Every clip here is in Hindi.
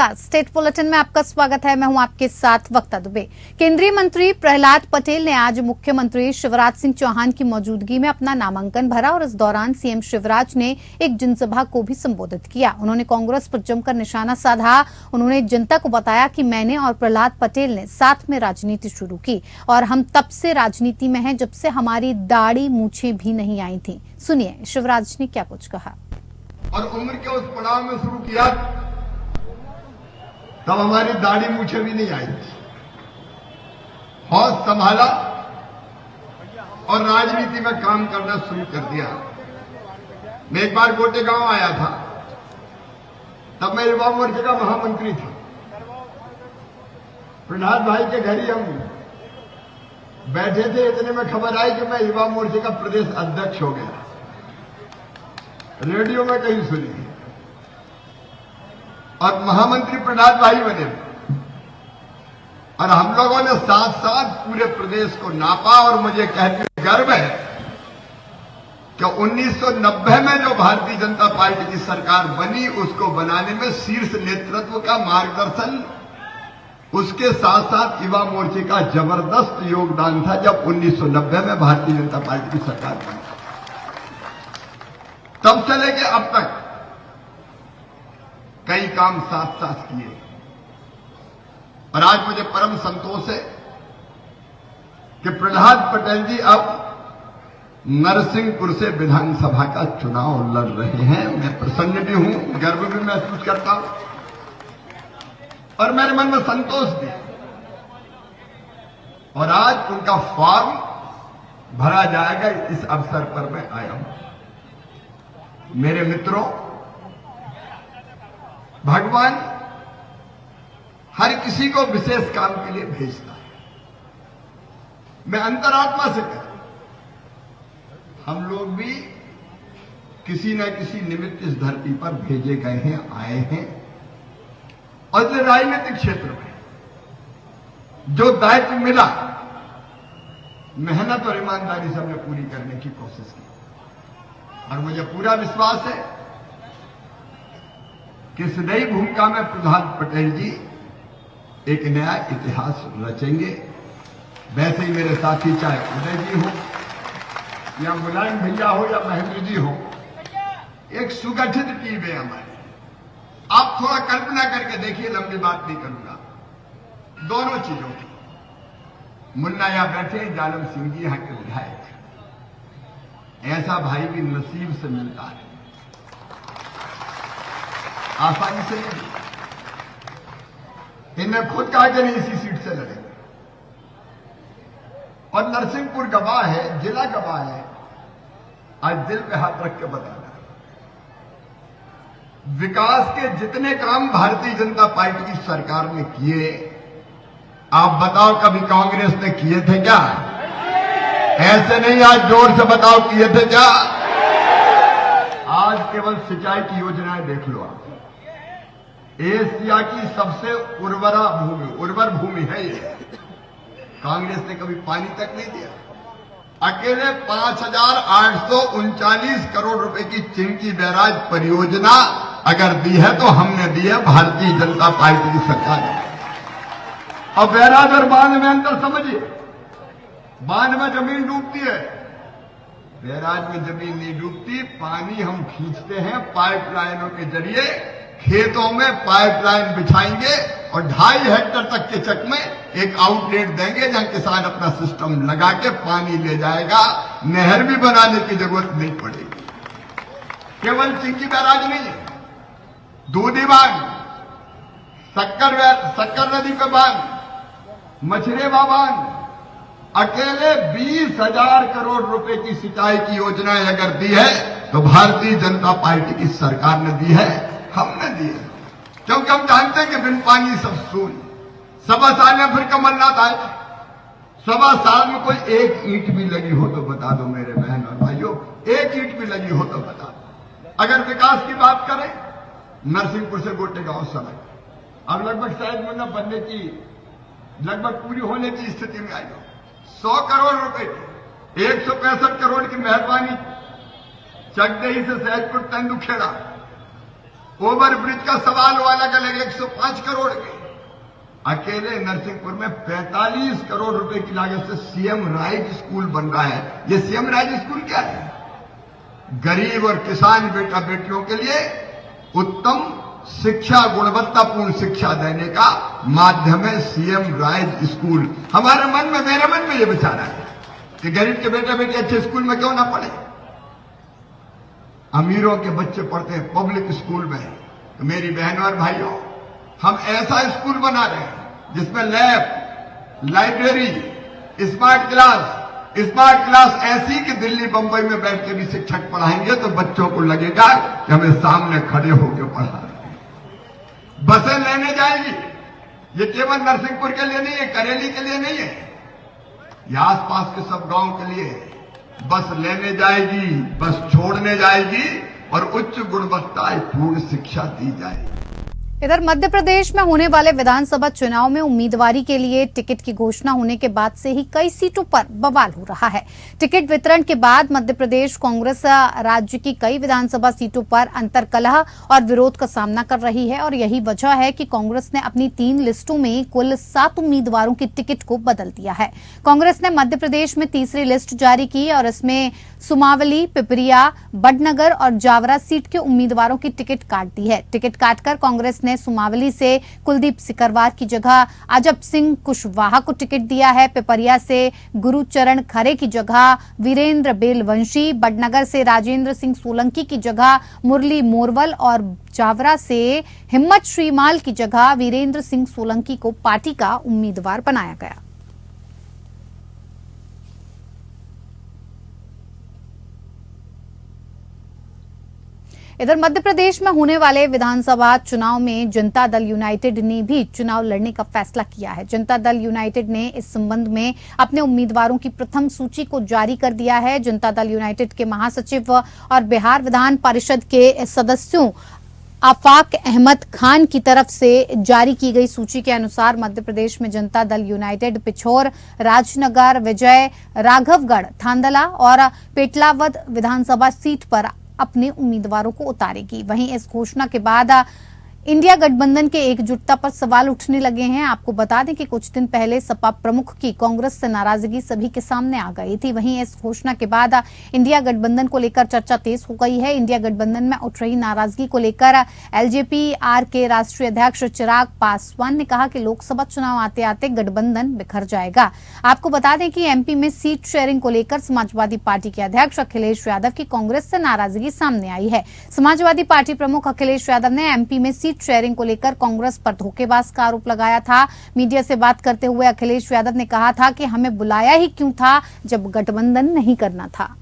नमस्कार, स्टेट बुलेटिन में आपका स्वागत है। मैं हूं आपके साथ वक्ता दुबे। केंद्रीय मंत्री प्रहलाद पटेल ने आज मुख्यमंत्री शिवराज सिंह चौहान की मौजूदगी में अपना नामांकन भरा और इस दौरान सीएम शिवराज ने एक जनसभा को भी संबोधित किया। उन्होंने कांग्रेस पर जमकर निशाना साधा। उन्होंने जनता को बताया कि मैंने और प्रहलाद पटेल ने साथ में राजनीति शुरू की और हम तब से राजनीति में हैं जब से हमारी दाढ़ी मूछें भी नहीं आई थी। सुनिए शिवराज ने क्या कुछ कहा। और उम्र के उस पड़ाव में शुरू किया तब हमारी दाढ़ी मूछे भी नहीं आई थी। हौस संभाला और राजनीति में काम करना शुरू कर दिया। मैं एक बार गोटे गांव आया था, तब मैं युवा मोर्चे का महामंत्री था। प्रहलाद भाई के घर ही हम बैठे थे, इतने में खबर आई कि मैं युवा मोर्चे का प्रदेश अध्यक्ष हो गया। रेडियो में कहीं सुनी और महामंत्री प्रहलाद भाई बने और हम लोगों ने साथ साथ पूरे प्रदेश को नापा और मुझे कहते गर्व है कि 1990 में जो भारतीय जनता पार्टी की सरकार बनी उसको बनाने में शीर्ष नेतृत्व का मार्गदर्शन, उसके साथ साथ युवा मोर्चे का जबरदस्त योगदान था जब 1990 में भारतीय जनता पार्टी की सरकार बनी। तब से लेके अब तक कई काम साथ साथ किए और आज मुझे परम संतोष है कि प्रहलाद पटेल जी अब नरसिंहपुर से विधानसभा का चुनाव लड़ रहे हैं। मैं प्रसन्न भी हूं, गर्व भी महसूस करता हूं और मेरे मन में संतोष भी। और आज उनका फॉर्म भरा जाएगा, इस अवसर पर मैं आया हूं। मेरे मित्रों, भगवान हर किसी को विशेष काम के लिए भेजता है। मैं अंतरात्मा से कहता हूं, हम लोग भी किसी न किसी निमित्त इस धरती पर भेजे गए हैं, आए हैं। और इस राजनीतिक क्षेत्र में जो दायित्व मिला, मेहनत और ईमानदारी से हमने पूरी करने की कोशिश की और मुझे पूरा विश्वास है कि इस नई भूमिका में प्रहलाद पटेल जी एक नया इतिहास रचेंगे। वैसे ही मेरे साथी चाहे उदय जी हो या मुलायम भैया हो या महेंद्र जी हो, एक सुगठित टीम है हमारी। आप थोड़ा कल्पना करके देखिए, लंबी बात नहीं करूंगा। दोनों चीजों की मुन्ना यहां बैठे, जालम सिंह जी यहां के विधायक। ऐसा भाई भी नसीब से मिलता है, आसानी से नहीं। इन्हें खुद कहा कि नहीं इसी सीट से लड़ेंगे और नरसिंहपुर गवाह है, जिला गवाह है। आज दिल पे हाथ रख के बताना, विकास के जितने काम भारतीय जनता पार्टी की सरकार ने किए, आप बताओ कभी कांग्रेस ने किए थे क्या? ऐसे नहीं, आज जोर से बताओ किए थे क्या? आज केवल सिंचाई की योजनाएं देख लो आप। एशिया की सबसे उर्वर भूमि है ये। कांग्रेस ने कभी पानी तक नहीं दिया। अकेले 5,839 करोड़ रुपए की चिंकी बैराज परियोजना अगर दी है तो हमने दी है, भारतीय जनता पार्टी की सरकार ने। अब बैराज और बांध में अंतर समझिए। बांध में जमीन डूबती है, बैराज में जमीन नहीं डूबती। पानी हम खींचते हैं पाइपलाइनों के जरिए, खेतों में पाइपलाइन बिछाएंगे और 2.5 हेक्टेयर तक के चक में एक आउटलेट देंगे जहां किसान अपना सिस्टम लगा के पानी ले जाएगा। नहर भी बनाने की जरूरत नहीं पड़ेगी। केवल चिंकी बैराज नहीं है, दूधी बांध, शक्कर नदी पे बांध, मछरेवा बांध, अकेले 20,000 करोड़ रुपए की सिंचाई की योजनाएं अगर दी है तो भारतीय जनता पार्टी की सरकार ने दी है, हमने दी है। क्योंकि हम जानते हैं कि बिन पानी सब शून्य। 1.25 साल में फिर कमलनाथ आए, 1.25 साल में कोई एक ईंट भी लगी हो तो बता दो मेरे बहन और भाइयों, एक ईंट भी लगी हो तो बता दो। अगर विकास की बात करें, नरसिंहपुर से गोटे गांव सड़क अब लगभग शायद मुन्ना बनने की, लगभग पूरी होने की स्थिति में आई हो। 100 करोड़ रुपए की, 165 करोड़ की मेहरबानी चकदेही से सहजपुर तेंदुखेड़ा, ओवरब्रिज का सवाल हुआ, अलग 105 करोड़ के। अकेले नरसिंहपुर में 45 करोड़ रुपए की लागत से सीएम राइज स्कूल बन रहा है। ये सीएम राइज स्कूल क्या है? गरीब और किसान बेटा बेटियों के लिए उत्तम शिक्षा, गुणवत्तापूर्ण शिक्षा देने का माध्यम है सीएम राइज स्कूल। हमारे मन में, मेरे मन में ये विचार है कि गरीब के बेटा बेटी अच्छे स्कूल में क्यों ना पढ़े। अमीरों के बच्चे पढ़ते हैं पब्लिक स्कूल में। तो मेरी बहनों और भाइयों, हम ऐसा स्कूल बना रहे हैं जिसमें लैब, लाइब्रेरी, स्मार्ट क्लास ऐसी कि दिल्ली बंबई में बैठ के भी शिक्षक पढ़ाएंगे तो बच्चों को लगेगा कि हमें सामने खड़े होकर पढ़ा रहे हैं। बसें लेने जाएगी, ये केवल नरसिंहपुर के लिए नहीं है, करेली के लिए नहीं है, ये आसपास के सब गांव के लिए है। बस लेने जाएगी, बस छोड़ने जाएगी और उच्च गुणवत्तापूर्ण शिक्षा दी जाएगी। इधर मध्य प्रदेश में होने वाले विधानसभा चुनाव में उम्मीदवारी के लिए टिकट की घोषणा होने के बाद से ही कई सीटों पर बवाल हो रहा है। टिकट वितरण के बाद मध्य प्रदेश कांग्रेस राज्य की कई विधानसभा सीटों पर अंतर्कलह और विरोध का सामना कर रही है और यही वजह है कि कांग्रेस ने अपनी 3 लिस्टों में कुल 7 उम्मीदवारों की टिकट को बदल दिया है। कांग्रेस ने मध्य प्रदेश में तीसरी लिस्ट जारी की और इसमें सुमावली, पिपरिया, बड़नगर और जावरा सीट के उम्मीदवारों की टिकट काट दी है। टिकट काटकर कांग्रेस ने सुमावली से कुलदीप सिकरवार की जगह अजब सिंह कुशवाहा को टिकट दिया है। पिपरिया से गुरुचरण खरे की जगह वीरेंद्र बेलवंशी, बड़नगर से राजेंद्र सिंह सोलंकी की जगह मुरली मोरवल और जावरा से हिम्मत श्रीमाल की जगह वीरेंद्र सिंह सोलंकी को पार्टी का उम्मीदवार बनाया गया। इधर मध्य प्रदेश में होने वाले विधानसभा चुनाव में जनता दल यूनाइटेड ने भी चुनाव लड़ने का फैसला किया है। जनता दल यूनाइटेड ने इस संबंध में अपने उम्मीदवारों की प्रथम सूची को जारी कर दिया है। जनता दल यूनाइटेड के महासचिव और बिहार विधान परिषद के सदस्यों आफाक अहमद खान की तरफ से जारी की गई सूची के अनुसार मध्य प्रदेश में जनता दल यूनाइटेड पिछोर, राजनगर, विजय, राघवगढ़, थांदला और पेटलावद विधानसभा सीट पर अपने उम्मीदवारों को उतारेगी। वहीं इस घोषणा के बाद इंडिया गठबंधन के एकजुटता पर सवाल उठने लगे हैं। आपको बता दें कि कुछ दिन पहले सपा प्रमुख की कांग्रेस से नाराजगी सभी के सामने आ गई थी। वहीं इस घोषणा के बाद इंडिया गठबंधन को लेकर चर्चा तेज हो गई है। इंडिया गठबंधन में उठ रही नाराजगी को लेकर एलजेपी-आर के राष्ट्रीय अध्यक्ष चिराग पासवान ने कहा कि लोकसभा चुनाव आते आते गठबंधन बिखर जाएगा। आपको बता दें कि एमपी में सीट शेयरिंग को लेकर समाजवादी पार्टी के अध्यक्ष अखिलेश यादव की कांग्रेस से नाराजगी सामने आई है। समाजवादी पार्टी प्रमुख अखिलेश यादव ने एमपी में सीट शेयरिंग को लेकर कांग्रेस पर धोखेबाज का आरोप लगाया था। मीडिया से बात करते हुए अखिलेश यादव ने कहा था कि हमें बुलाया ही क्यों था जब गठबंधन नहीं करना था।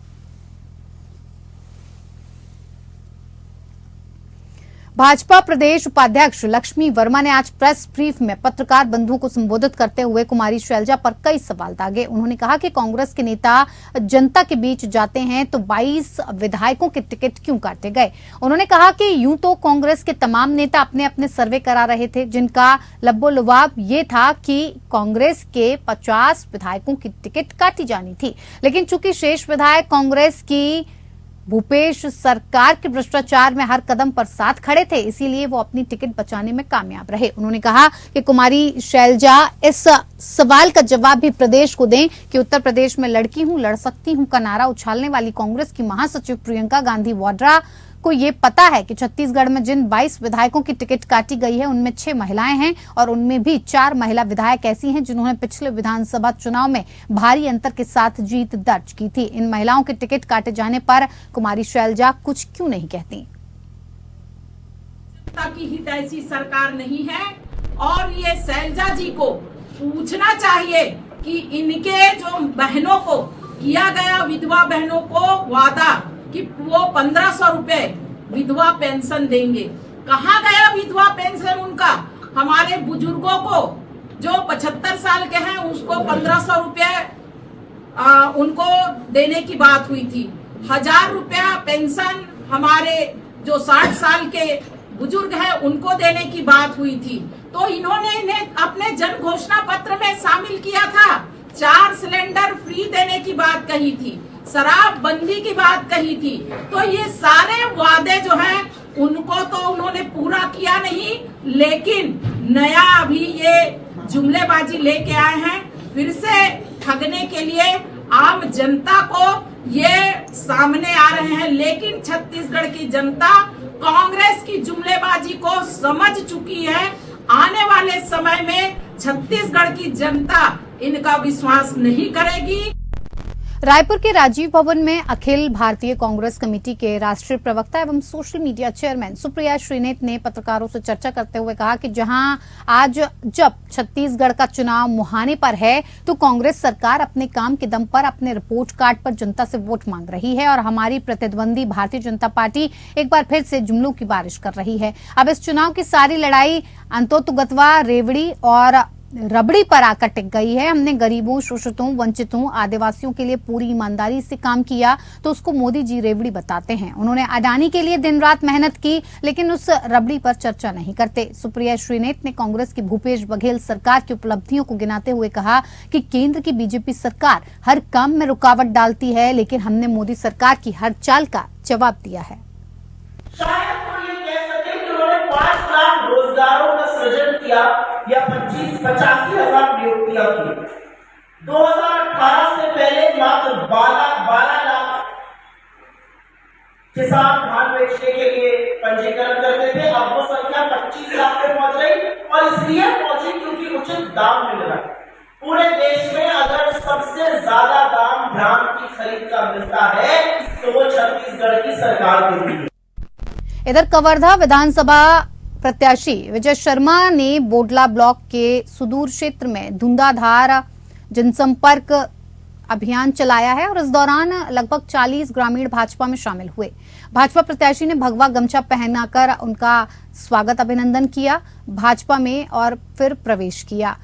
भाजपा प्रदेश उपाध्यक्ष लक्ष्मी वर्मा ने आज प्रेस ब्रीफ में पत्रकार बंधुओं को संबोधित करते हुए कुमारी शैलजा पर कई सवाल दागे। उन्होंने कहा कि कांग्रेस के नेता जनता के बीच जाते हैं तो 22 विधायकों के टिकट क्यों काटे गए। उन्होंने कहा कि यूं तो कांग्रेस के तमाम नेता अपने अपने सर्वे करा रहे थे, जिनका लब्बो-लुबाब ये था कि कांग्रेस के 50 विधायकों की टिकट काटी जानी थी, लेकिन चूंकि शेष विधायक कांग्रेस की भूपेश सरकार के भ्रष्टाचार में हर कदम पर साथ खड़े थे, इसीलिए वो अपनी टिकट बचाने में कामयाब रहे। उन्होंने कहा कि कुमारी शैलजा इस सवाल का जवाब भी प्रदेश को दें कि उत्तर प्रदेश में लड़की हूं, लड़ सकती हूं का नारा उछालने वाली कांग्रेस की महासचिव प्रियंका गांधी वाड्रा को ये पता है कि छत्तीसगढ़ में जिन 22 विधायकों की टिकट काटी गई है उनमें 6 महिलाएं हैं और उनमें भी 4 महिला विधायक ऐसी हैं जिन्होंने पिछले विधानसभा चुनाव में भारी अंतर के साथ जीत दर्ज की थी। इन महिलाओं के टिकट काटे जाने पर कुमारी शैलजा कुछ क्यों नहीं कहती। की हित ऐसी सरकार नहीं है और ये शैलजा जी को पूछना चाहिए कि इनके जो बहनों को किया गया, विधवा बहनों को वादा कि वो 1500 रुपए विधवा पेंशन देंगे, कहाँ गया विधवा पेंशन उनका। हमारे बुजुर्गों को जो 75 साल के हैं उसको 1500 रुपए उनको देने की बात हुई थी। 1000 रुपया पेंशन हमारे जो 60 साल के बुजुर्ग हैं उनको देने की बात हुई थी। तो इन्होंने इन्हें अपने जन घोषणा पत्र में शामिल किया था। 4 सिलेंडर फ्री देने की बात कही थी, शराब बंदी की बात कही थी। तो ये सारे वादे जो हैं उनको तो उन्होंने पूरा किया नहीं, लेकिन नया अभी ये जुमलेबाजी लेके आए हैं फिर से ठगने के लिए आम जनता को ये सामने आ रहे हैं। लेकिन छत्तीसगढ़ की जनता कांग्रेस की जुमलेबाजी को समझ चुकी है। आने वाले समय में छत्तीसगढ़ की जनता इनका विश्वास नहीं करेगी। रायपुर के राजीव भवन में अखिल भारतीय कांग्रेस कमेटी के राष्ट्रीय प्रवक्ता एवं social media chairman Supriya Shrinate ने पत्रकारों से चर्चा करते हुए कहा कि जब छत्तीसगढ़ का चुनाव मुहाने पर है तो कांग्रेस सरकार अपने काम के दम पर अपने रिपोर्ट कार्ड पर जनता से वोट मांग रही है और हमारी प्रतिद्वंदी भारतीय जनता पार्टी एक बार फिर से जुमलों की बारिश कर रही है। अब इस चुनाव की सारी लड़ाई अंतोतुगतवा रेवड़ी और रबड़ी पर आकर टिक गई है। हमने गरीबों, शोषितों, वंचितों, आदिवासियों के लिए पूरी ईमानदारी से काम किया तो उसको मोदी जी रेवड़ी बताते हैं। उन्होंने अडानी के लिए दिन रात मेहनत की, लेकिन उस रबड़ी पर चर्चा नहीं करते। सुप्रिया श्रीनेत ने कांग्रेस की भूपेश बघेल सरकार की उपलब्धियों को गिनाते हुए कहा कि केंद्र की बीजेपी सरकार हर काम में रुकावट डालती है, लेकिन हमने मोदी सरकार की हर चाल का जवाब दिया है। शायद तो ये कह सके कि उन्होंने 5 लाख रोजगारों का सृजन किया या 85 हजार नियुक्तियां की। 2018 से पहले मात्र 12 लाख किसान धान बेचने के लिए पंजीकरण करते थे। अब वो संख्या 25 लाख पे पहुंच गई और इसलिए पहुंची क्योंकि उचित दाम मिल रहा है। पूरे देश में अगर सबसे ज्यादा दाम धान की खरीद का मिलता है तो वो छत्तीसगढ़ की सरकार देती है। इधर कवर्धा विधानसभा प्रत्याशी विजय शर्मा ने बोडला ब्लॉक के सुदूर क्षेत्र में धुंधाधार जनसंपर्क अभियान चलाया है और इस दौरान लगभग 40 ग्रामीण भाजपा में शामिल हुए। भाजपा प्रत्याशी ने भगवा गमछा पहनाकर उनका स्वागत अभिनंदन किया भाजपा में और फिर प्रवेश किया।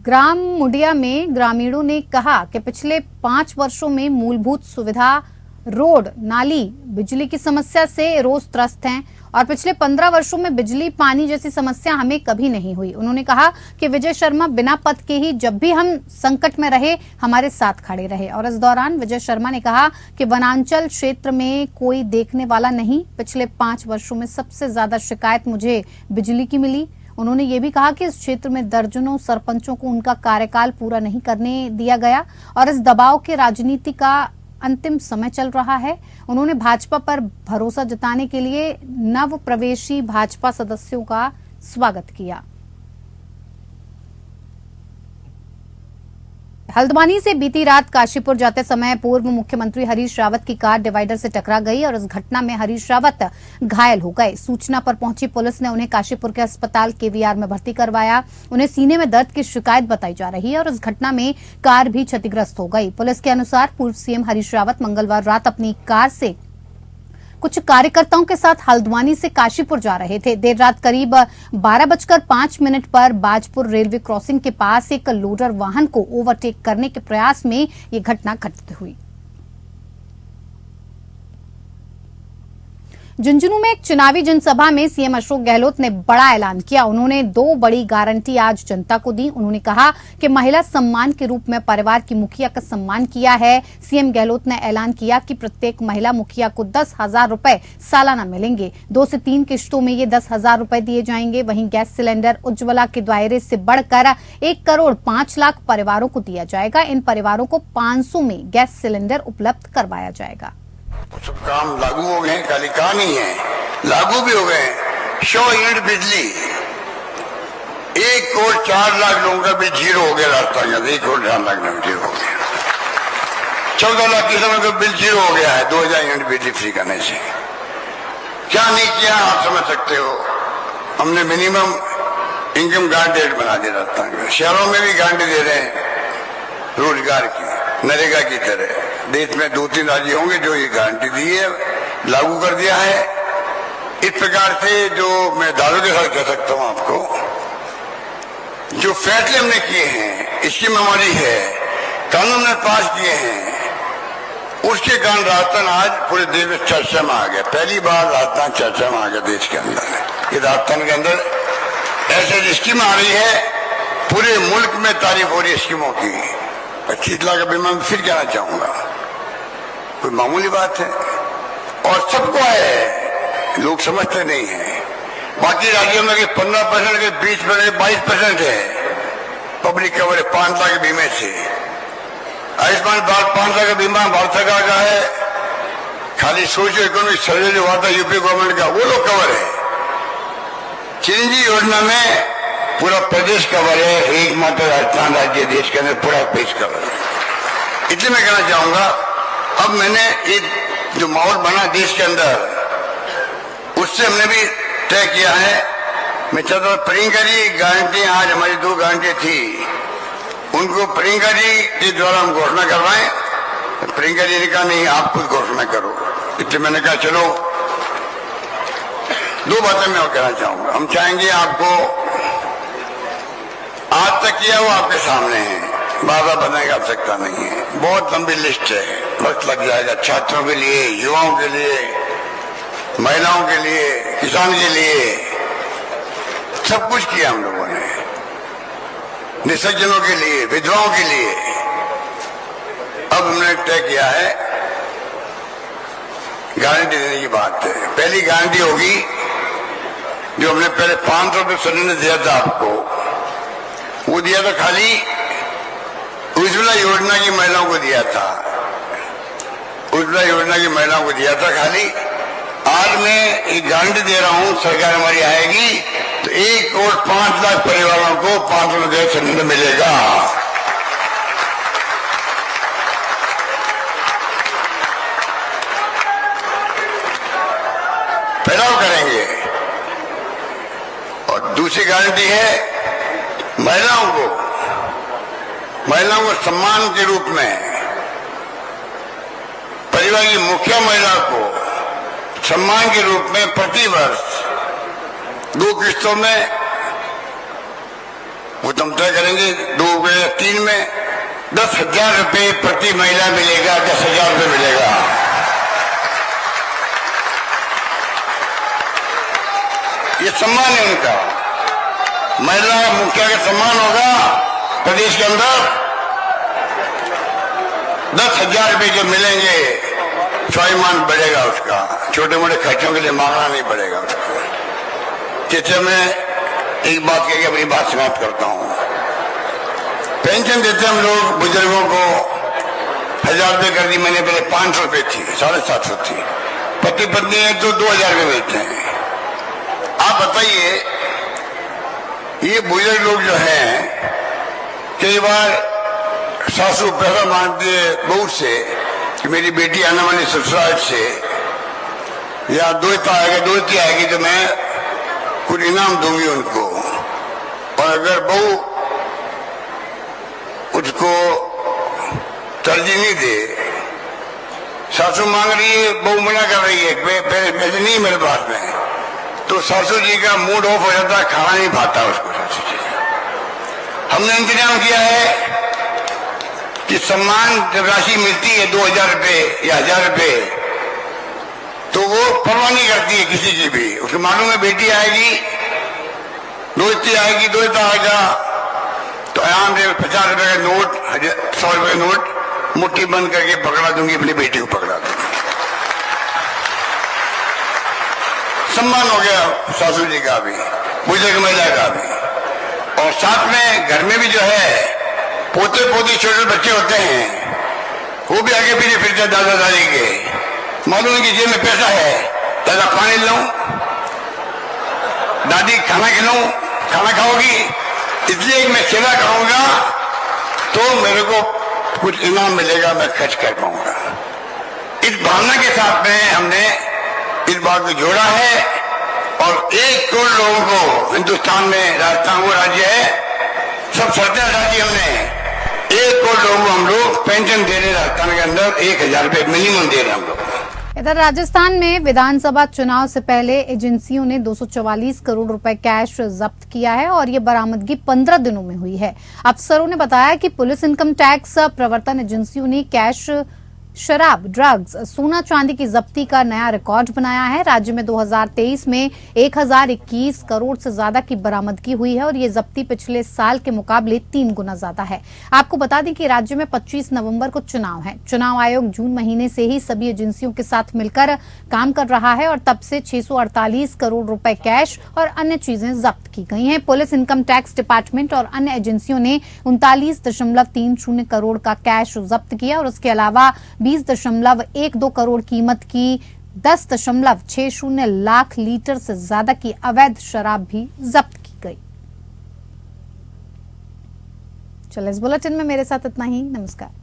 ग्राम मुडिया में ग्रामीणों ने कहा कि पिछले 5 वर्षों में मूलभूत सुविधा, रोड, नाली, बिजली की समस्या से रोज त्रस्त हैं और पिछले 15 वर्षों में बिजली, पानी जैसी समस्या हमें कभी नहीं हुई। उन्होंने कहा कि विजय शर्मा बिना पद के ही जब भी हम संकट में रहे हमारे साथ खड़े रहे। और इस दौरान विजय शर्मा ने कहा कि वनांचल क्षेत्र में कोई देखने वाला नहीं, पिछले 5 वर्षों में सबसे ज्यादा शिकायत मुझे बिजली की मिली। उन्होंने ये भी कहा कि इस क्षेत्र में दर्जनों सरपंचों को उनका कार्यकाल पूरा नहीं करने दिया गया और इस दबाव के राजनीति का अंतिम समय चल रहा है। उन्होंने भाजपा पर भरोसा जताने के लिए नव प्रवेशी भाजपा सदस्यों का स्वागत किया। हल्द्वानी से बीती रात काशीपुर जाते समय पूर्व मुख्यमंत्री हरीश रावत की कार डिवाइडर से टकरा गई और इस घटना में हरीश रावत घायल हो गए। सूचना पर पहुंची पुलिस ने उन्हें काशीपुर के अस्पताल केवीआर में भर्ती करवाया। उन्हें सीने में दर्द की शिकायत बताई जा रही है और इस घटना में कार भी क्षतिग्रस्त हो गई। पुलिस के अनुसार पूर्व सीएम हरीश रावत मंगलवार रात अपनी कार से कुछ कार्यकर्ताओं के साथ हल्द्वानी से काशीपुर जा रहे थे। देर रात करीब 12:05 पर बाजपुर रेलवे क्रॉसिंग के पास एक लोडर वाहन को ओवरटेक करने के प्रयास में ये घटना घटित हुई। झुंझुनू में एक चुनावी जनसभा में सीएम अशोक गहलोत ने बड़ा ऐलान किया। उन्होंने 2 बड़ी गारंटी आज जनता को दी। उन्होंने कहा कि महिला सम्मान के रूप में परिवार की मुखिया का सम्मान किया है। सीएम गहलोत ने ऐलान किया कि प्रत्येक महिला मुखिया को 10,000 रुपए सालाना मिलेंगे। 2 से 3 किश्तों में ये 10,000 रुपए दिए जाएंगे। वहीं गैस सिलेंडर उज्ज्वला के दायरे से बढ़कर 1 करोड़ 5 लाख परिवारों को दिया जाएगा। इन परिवारों को 500 में गैस सिलेंडर उपलब्ध करवाया जाएगा। सब काम लागू हो गए, खाली कहा नहीं है, लागू भी हो गए। 100 यूनिट बिजली, 1 करोड़ 4 लाख लोगों का बिल जीरो हो गया। राजस्थान का 1 करोड़ 4 लाख लोग जीरो हो गया। 14 लाख किसानों का बिल जीरो हो गया है 2000 यूनिट बिजली फ्री करने से। क्या नहीं किया आप समझ सकते हो। हमने मिनिमम इनकम गारंटी बना दिया राजस्थान में। शहरों में भी गारंटी दे रहे हैं रोजगार की, नरेगा की तरह। देश में 2-3 राज्य होंगे जो ये गारंटी दी है, लागू कर दिया है। इस प्रकार से जो मैं दावे के साथ कह सकता हूं आपको, जो फैसले हमने किए हैं, इसकी मेमोरी है, कानून ने पास किए हैं, उसके कारण राजस्थान आज पूरे देश में चर्चा में आ गया। पहली बार राजस्थान चर्चा में आ गया देश के अंदर। ये राजस्थान के अंदर ऐसे स्कीम आ रही है, पूरे मुल्क में तारीफ हो रही है स्कीमों की। 25 लाख अभी मैं फिर कहना चाहूंगा, कोई मामूली बात है। और सबको है, लोग समझते नहीं है। बाकी राज्यों में 15% के 20% 22% है पब्लिक कवरेज 5 लाख के बीमे से। आयुष्मान भारत 5 लाख का बीमा भारत सरकार का है। खाली सोशियो इकोनॉमिक सर्वे जो हुआ था यूपी गवर्नमेंट का, वो लोग कवर है। चिरंजीवी योजना में पूरा प्रदेश कवर है, एकमात्र राजस्थान राज्य देश के अंदर पूरा प्रदेश कवर है। इसलिए मैं कहना चाहूंगा, अब मैंने एक जो माहौल बना देश के अंदर, उससे हमने भी तय किया है। मैं चाहता हूं प्रियंका जी गारंटी, आज हमारी 2 गारंटी थी, उनको प्रियंका जी के द्वारा हम घोषणा करवाएं। प्रियंका जी ने कहा नहीं, आप खुद घोषणा करो। इसलिए मैंने कहा चलो 2 बातें मैं कहना चाहूंगा। हम चाहेंगे आपको, आज तक किया वो आपके सामने है, बाधा बनाने की आवश्यकता नहीं है। बहुत लंबी लिस्ट है, वक्त लग जाएगा। छात्रों के लिए, युवाओं के लिए, महिलाओं के लिए, किसान के लिए, सब कुछ किया हम लोगों ने। निसज्जनों के लिए, विधवाओं के लिए। अब हमने तय किया है गारंटी देने की बात है। पहली गारंटी होगी जो हमने पहले 500 रुपये सिलेंडर दिया था आपको, वो दिया था खाली उज्ज्वला योजना की महिलाओं को दिया था। उज्ज्वला योजना की महिलाओं को दिया था खाली। आज मैं एक गारंटी दे रहा हूं, सरकार हमारी आएगी तो 1 करोड़ 5 लाख परिवारों को 500 रुपये सिलेंडर मिलेगा। फैलाव करेंगे। और दूसरी गारंटी है महिलाओं को सम्मान के रूप में, परिवार की मुखिया महिला को सम्मान के रूप में प्रति वर्ष 2 किस्तों में, वो तुम तय करेंगे 2 या 3 में 10,000 रुपये प्रति महिला मिलेगा। 10,000 रुपये मिलेगा। ये सम्मान है उनका। महिला मुखिया का सम्मान होगा प्रदेश के अंदर। 10,000 रुपये जो मिलेंगे, स्वाभिमान बढ़ेगा उसका, छोटे मोटे खर्चों के लिए मांगना नहीं पड़ेगा उसको। जैसे मैं एक बात कह के अपनी बात समाप्त करता हूं। पेंशन देते हम लोग बुजुर्गों को 1,000 रुपये कर दी मैंने, पहले 500 रुपये थी, 750 थी। पति पत्नी है तो 2,000 रुपये मिलते हैं। आप बताइए, ये बुजुर्ग लोग जो हैं, कई बार सासू पैसा मांगती है बहू से कि मेरी बेटी आने वाली ससुराल से, या दोती आएगी तो मैं कुछ इनाम दूंगी उनको। और अगर बहू उसको तरजीह नहीं दे, सासू मांग रही है, बहू मना कर रही है, पैसे नहीं मेरे पास में, तो सासू जी का मूड ऑफ हो जाता है, खाना नहीं भाता उसको सासू जी। हमने इंतजाम किया है कि सम्मान जब राशि मिलती है 2,000 रुपये या 1,000 रुपये, तो वो परवाह नहीं करती है किसी की भी। उसको मालूम है बेटी आएगी, दोस्ती आएगी, दोस्ता आएगा, तो आराम से 50 रुपये का नोट, 100 रुपये का नोट मुट्ठी बंद करके पकड़ा दूंगी, अपनी बेटी को पकड़ा दूंगी। सम्मान हो गया सासू जी का भी, बुजुर्ग महिला का भी। और साथ में घर में भी जो है पोते पोती छोटे बच्चे होते हैं, वो भी आगे पीछे फिरते हैं दादा दादी के। मालूम है कि जेब में पैसा है, दादा पानी लाऊं, दादी खाना खिलाऊं, खाना खाओगी, इसलिए मैं सेवा करूंगा तो मेरे को कुछ इनाम मिलेगा, मैं खर्च कर पाऊंगा। इस भावना के साथ में हमने इस बात को जोड़ा है। और 1 करोड़ लोगों को हिंदुस्तान में, राजस्थान वो राज्य है, सब शर्तें हटा दी हमने। 1 करोड़ लोगों को हम लोग पेंशन दे रहे, राजस्थान के अंदर 1,000 रुपये मिनिमम दे रहे हम लोग। इधर राजस्थान में विधानसभा चुनाव से पहले एजेंसियों ने 244 करोड़ रुपए कैश जब्त किया है और ये बरामदगी 15 दिनों में हुई है। अफसरों ने बताया कि पुलिस, इनकम टैक्स, प्रवर्तन एजेंसियों ने कैश शराब, ड्रग्स, सोना चांदी की जब्ती का नया रिकॉर्ड बनाया है। राज्य में 2023 में 1021 करोड़ से ज्यादा की बरामदगी हुई है और ये जब्ती पिछले साल के मुकाबले 3 गुना ज्यादा है। आपको बता दें कि राज्य में 25 नवंबर को चुनाव है। चुनाव आयोग जून महीने से ही सभी एजेंसियों के साथ मिलकर काम कर रहा है और तब से 648 करोड़ रुपए कैश और अन्य चीजें जब्त की गई हैं। पुलिस, इनकम टैक्स डिपार्टमेंट और अन्य एजेंसियों ने 39.30 करोड़ का कैश जब्त किया और उसके अलावा 20.12 करोड़ कीमत की 10.60 लाख लीटर से ज्यादा की अवैध शराब भी जब्त की गई। चलो, इस बुलेटिन में मेरे साथ इतना ही। नमस्कार।